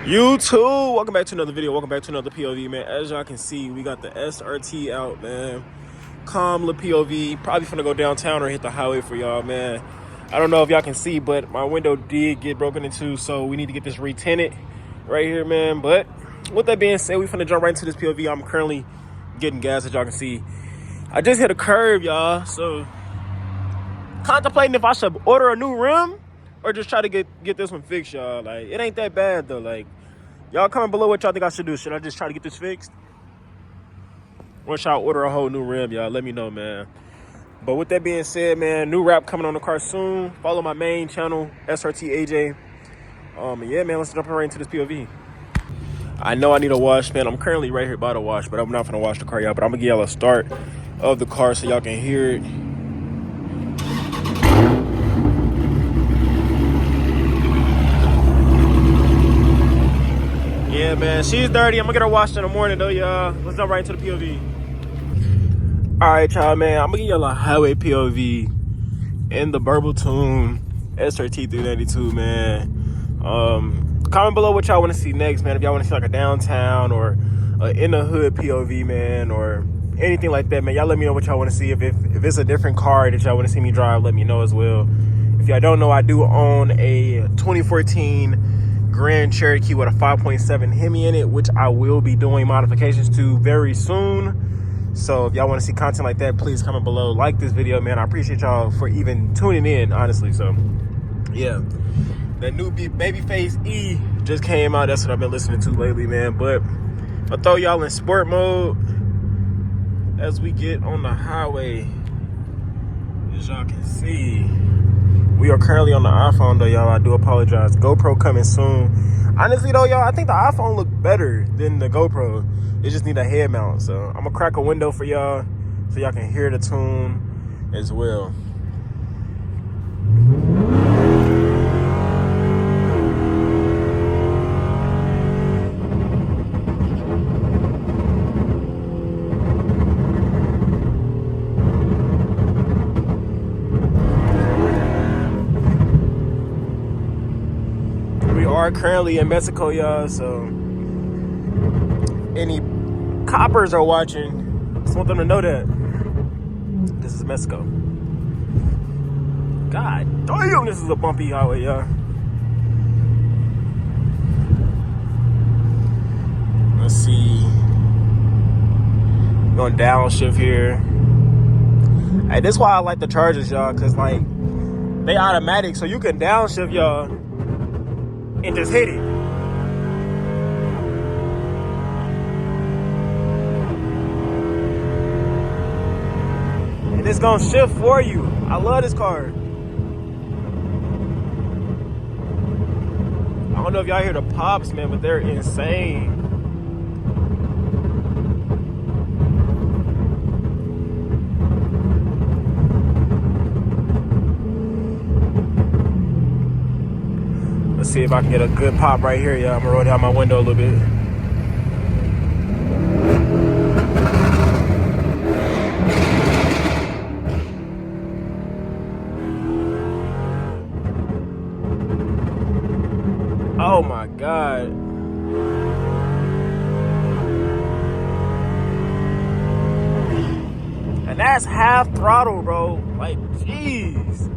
YouTube, welcome back to another video. Welcome back to another POV, man. As y'all can see, we got the SRT out, man. Calm little POV. Probably finna go downtown or hit the highway for y'all, man. I don't know if y'all can see, but my window did get broken into, so we need to get this re-tinted right here, man. But with that being said, we finna jump right into this POV. I'm currently getting gas, as y'all can see. I just hit a curve, y'all, so contemplating if I should order a new rim or just try to get this one fixed, y'all. Like, it ain't that bad though. Like, y'all comment below what y'all think I should do. Should I just try to get this fixed, or should I order a whole new rim, y'all? Let me know, man. But with that being said, man, new wrap coming on the car soon. Follow my main channel, SRT AJ. Yeah, man, let's jump right into this POV. I know I need a wash, man. I'm currently right here by the wash, but I'm not gonna wash the car, y'all. But I'm gonna give y'all a start of the car so y'all can hear it. Yeah, man, she's dirty. I'm gonna get her washed in the morning though, y'all. Let's jump right into the POV. All right, y'all, man, I'm gonna give y'all a highway POV in the Burbleton SRT 392, man. Comment below what y'all want to see next, man. If y'all want to see like a downtown or in the hood POV, man, or anything like that, man, y'all let me know what y'all want to see. If it's a different car that y'all want to see me drive, let me know as well. If y'all don't know, I do own a 2014 Grand Cherokee with a 5.7 Hemi in it, which I will be doing modifications to very soon. So if y'all want to see content like that, please comment below. Like this video, man. I appreciate y'all for even tuning in, honestly. So yeah, that new Babyface E just came out. That's what I've been listening to lately, man. But I'll throw y'all in sport mode as we get on the highway. As y'all can see, we are currently on the iPhone though, y'all. I do apologize. GoPro coming soon. Honestly though, y'all, I think the iPhone look better than the GoPro. It just need a head mount. So I'm gonna crack a window for y'all so y'all can hear the tune as well. We are currently in Mexico, y'all, so any coppers are watching, I just want them to know that this is Mexico. God damn, this is a bumpy highway, y'all. Let's see. Going downshift here. Hey, this is why I like the Chargers, y'all, because like they automatic, so you can downshift, y'all, and just hit it. And it's gonna shift for you. I love this car. I don't know if y'all hear the pops, man, but they're insane. Let's see if I can get a good pop right here, y'all. I'm gonna roll down my window a little bit. Oh my God. And that's half throttle, bro. Like, jeez.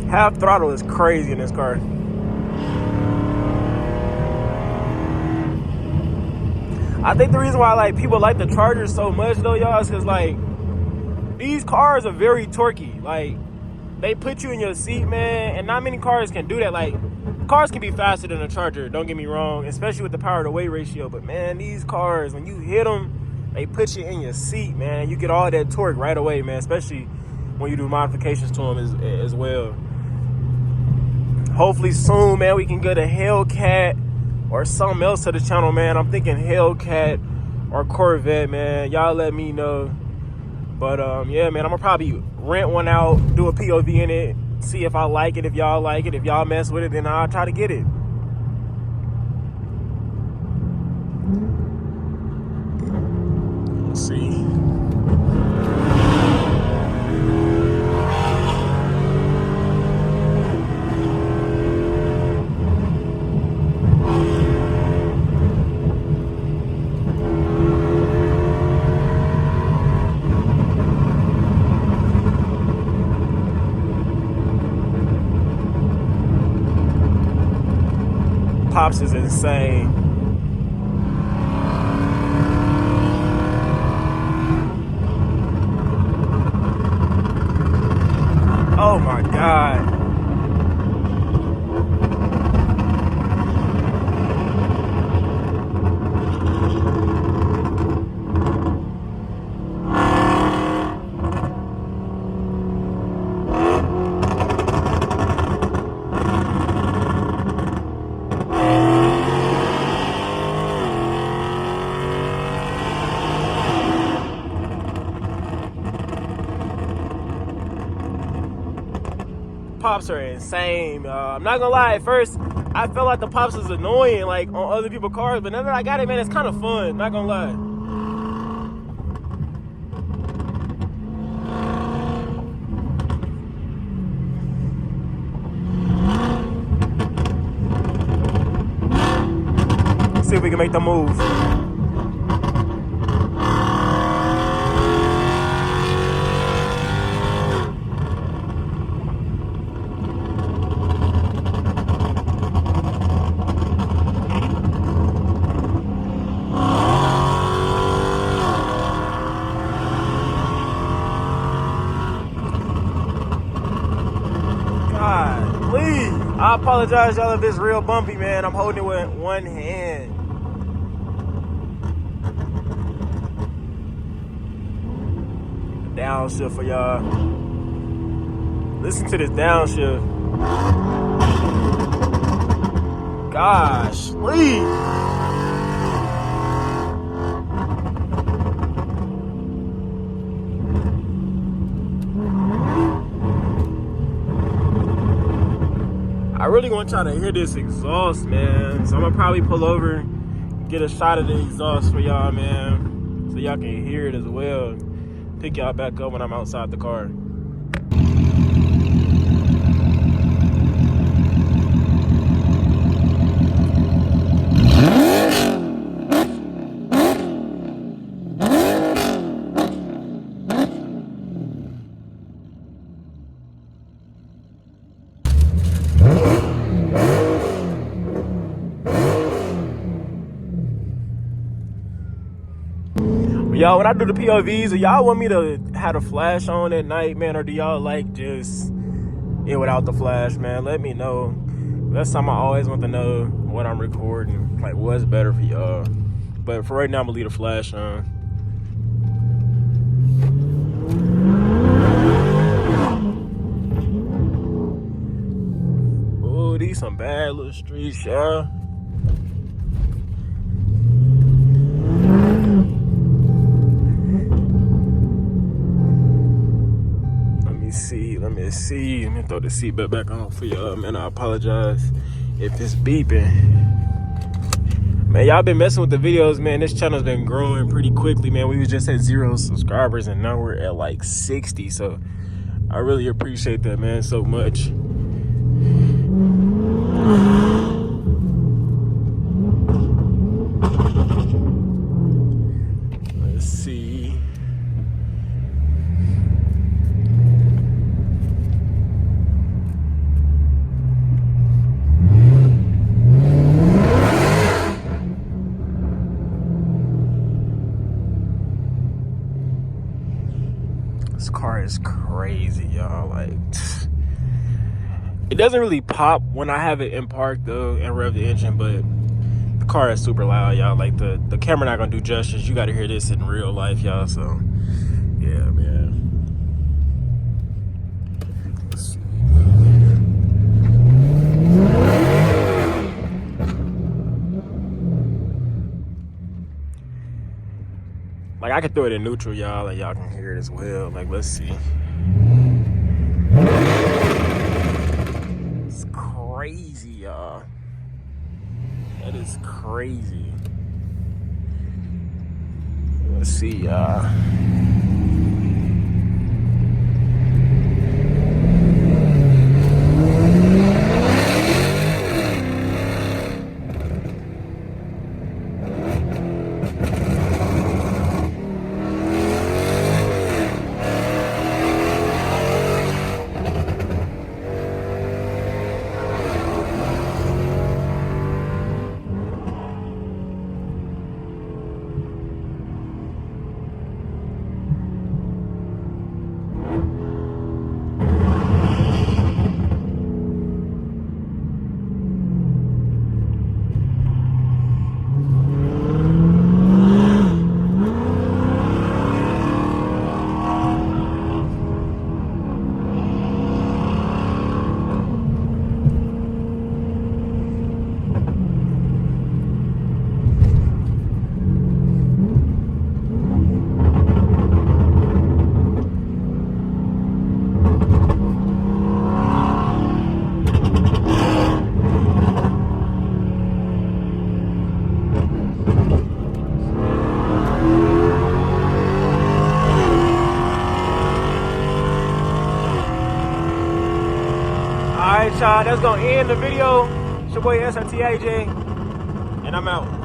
Half throttle is crazy in this car. I think the reason why like people like the Chargers so much though, y'all, is because like these cars are very torquey. Like they put you in your seat, man, and not many cars can do that. Like cars can be faster than a Charger, don't get me wrong, especially with the power to weight ratio. But man, these cars, when you hit them, they put you in your seat, man. You get all that torque right away, man, especially when you do modifications to them as well. Hopefully soon, man, we can get a Hellcat or something else to the channel, man. I'm thinking Hellcat or Corvette, man. Y'all let me know. But yeah, man, I'm gonna probably rent one out, do a POV in it, see if I like it, if y'all like it. If y'all mess with it, then I'll try to get it. Let's see. Pops is insane. Oh my God. Pops are insane. I'm not gonna lie, at first I felt like the pops was annoying, like on other people's cars, but now that I got it, man, it's kind of fun. Not gonna lie. Let's see if we can make the move. Please. I apologize, y'all, if it's real bumpy, man. I'm holding it with one hand. Downshift for y'all. Listen to this downshift. Gosh, please. I really want y'all to hear this exhaust, man. So I'm gonna probably pull over, get a shot of the exhaust for y'all, man, so y'all can hear it as well. Pick y'all back up when I'm outside the car. Y'all, when I do the POVs, do y'all want me to have a flash on at night, man, or do y'all like just it without the flash, man? Let me know. That's something I always want to know when I'm recording, like what's better for y'all. But for right now, I'm gonna leave the flash on. Oh, these some bad little streets, y'all. Let me throw the seatbelt back on for y'all, man. I apologize if it's beeping. Man, y'all been messing with the videos, man. This channel's been growing pretty quickly, man. We was just at 0 subscribers and now we're at like 60. So I really appreciate that, man, so much. Let's see. This car is crazy, y'all. Like, it doesn't really pop when I have it in park though and rev the engine, but the car is super loud, y'all. Like the camera not gonna do justice. You gotta hear this in real life, y'all. So yeah, man. Let's see. Like, I could throw it in neutral, y'all, and y'all can hear it as well. Like, let's see. It's crazy, y'all. That is crazy. Let's see, alright, y'all, that's gonna end the video. It's your boy SRTAJ, and I'm out.